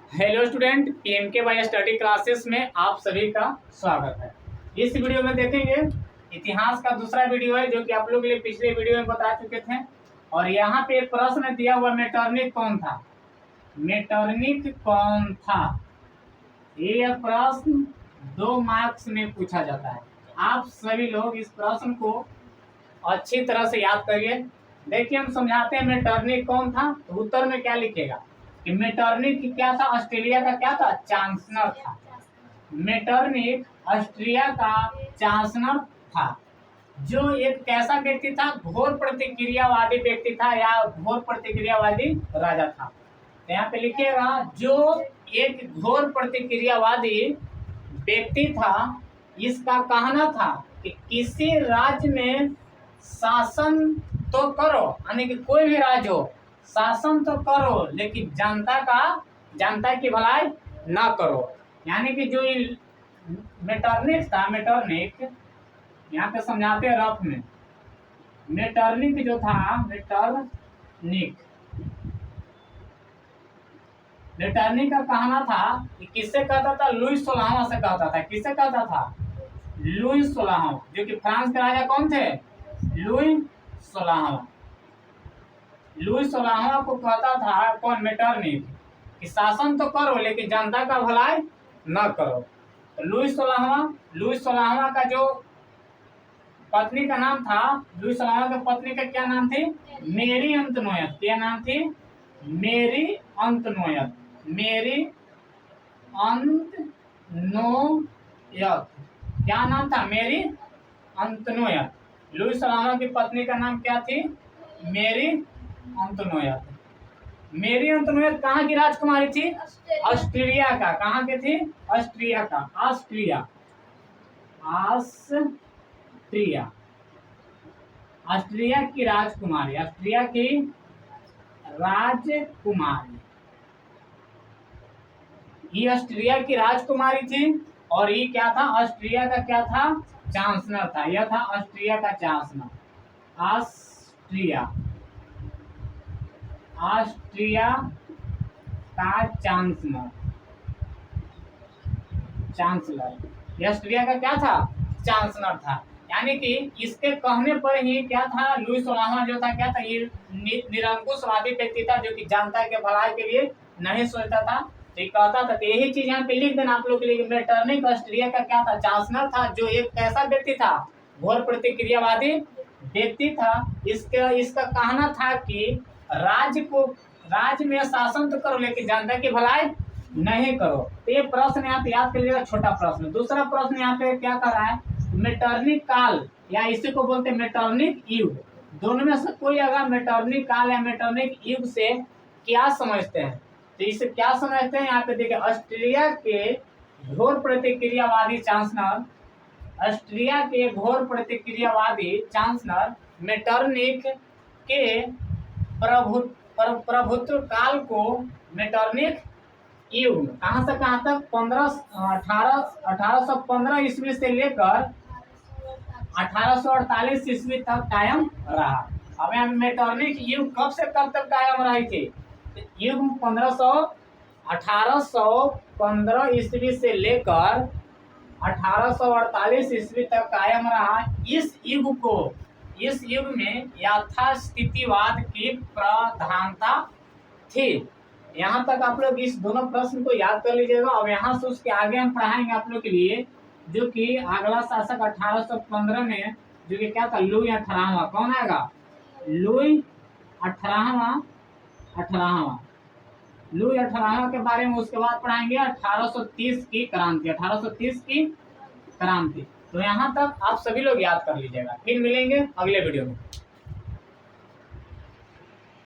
Hello student, PMK bye study classes में आप सभी का स्वागत है। इस वीडियो में देखेंगे इतिहास का दूसरा वीडियो है जो कि आप लोग के लिए पिछले वीडियो में बता चुके थे। और यहाँ पे एक प्रश्न दिया हुआ, मेटरनिक कौन था? मेटरनिक कौन था? ये प्रश्न 2 मार्क्स में पूछा जाता है। आप सभी लोग इस प्रश्न को अच्छी तरह से याद करिए। देखिए, हम समझाते हैं मेटरनिक कौन था, तो उत्तर में क्या लिखेगा कि मेटरनिक क्या था? ऑस्ट्रेलिया का क्या था? चांसलर था। मेटरनिक ऑस्ट्रिया का चांसलर था, जो एक कैसा व्यक्ति था? घोर प्रतिक्रियावादी व्यक्ति था या घोर प्रतिक्रियावादी राजा था। तो यहाँ पे लिखिएगा, जो एक घोर प्रतिक्रियावादी व्यक्ति था, इसका कहना था कि किसी राज्य में शासन तो करो, यानी कि कोई भी राज्य हो, शासन तो करो लेकिन जनता की भलाई ना करो। यानी कि जो मेटरनिक था, मेटरनिक यहाँ पे समझाते हैं रफ में। मेटरनिक जो था, मेटरनिक का कहना था कि किससे कहता था? लुईस 16वां से कहता था। किससे कहता था? लुईस 16वां, जो कि फ्रांस के राजा कौन थे? लुईस 16वां। लुईस 16वां को कहता था कौन? मेटरनिक, कि शासन तो करो लेकिन जनता का भलाई न करो। तो लुईस 16वां का जो पत्नी का नाम था, लुईस 16वां की पत्नी का क्या नाम थी? मेरी अंतोनियत। क्या नाम थी? मेरी अंतोनियत। मेरी अंतोनियत क्या नाम था? मेरी अंतोनियत। लुईस 16वां की पत्नी का नाम क्या थी? मेरी अंतोनियत। मेरी अंतोनियत कहाँ की राजकुमारी थी? ऑस्ट्रिया का। कहाँ की थी? ऑस्ट्रिया का। ऑस्ट्रिया ऑस्ट्रिया की राजकुमारी। ऑस्ट्रिया की राजकुमारी, ये ऑस्ट्रिया की राजकुमारी थी। और ये क्या था? ऑस्ट्रिया का क्या था? चांसलर था। यह था ऑस्ट्रिया का चांसलर। ऑस्ट्रिया का चांसलर। यह ऑस्ट्रिया का क्या था? चांसलर था। यानी कि इसके कहने पर ही क्या था? लुईस 16वां जो था क्या था? ये निरंकुशवादी व्यक्ति था, जो कि जनता के भलाई के लिए नहीं सोचता था। तो ये कहता था, तो यही चीज यहाँ पे लिख देना आप लोग के लिए। मेटरनिक ऑस्ट्रिया का क्या था? चांसलर था, जो एक कैसा व्यक्ति था? घोर प्रतिक्रियावादी व्यक्ति था। इसका कहना था कि राज्य में शासन तो करो लेकिन जनता की भलाई नहीं करो। तो ये प्रश्न यहाँ पे याद कर लीजिएगा, छोटा प्रश्न। दूसरा प्रश्न यहाँ पे क्या कर रहा है? मेटरनिक काल, या इसी को बोलते हैं मेटरनिक युग। दोनों में से कोई अगर मेटरनिक काल या मेटरनिक युग से क्या समझते हैं, तो इसे क्या समझते हैं? यहाँ पे देखिए, ऑस्ट्रिया के घोर प्रतिक्रियावादी चांसलर मेटरनिक के प्रभुत्व काल को मेटरनिक युग कहाँ से कहाँ तक? 1815 ईस्वी से लेकर 1848 ईस्वी तक कायम रहा। अब यहाँ मेटरनिक युग कब से कब तक कायम रही थी? युग 1815 ईस्वी से लेकर 1848 ईस्वी तक कायम रहा। इस युग में यथास्थितिवाद की प्रधानता थी। यहाँ तक आप लोग इस दोनों प्रश्न को याद कर लीजिएगा। अब यहाँ से उसके आगे हम पढ़ाएंगे आप लोग के लिए, जो कि अगला शासक 1815 में, जो कि क्या था? लुई 18वां। कौन आएगा? लुई 18वां। लुई 18वां के बारे में उसके बाद पढ़ाएंगे 1830 की क्रांति। 1830 की क्रांति। तो यहाँ तक आप सभी लोग याद कर लीजिएगा। फिर मिलेंगे अगले वीडियो में।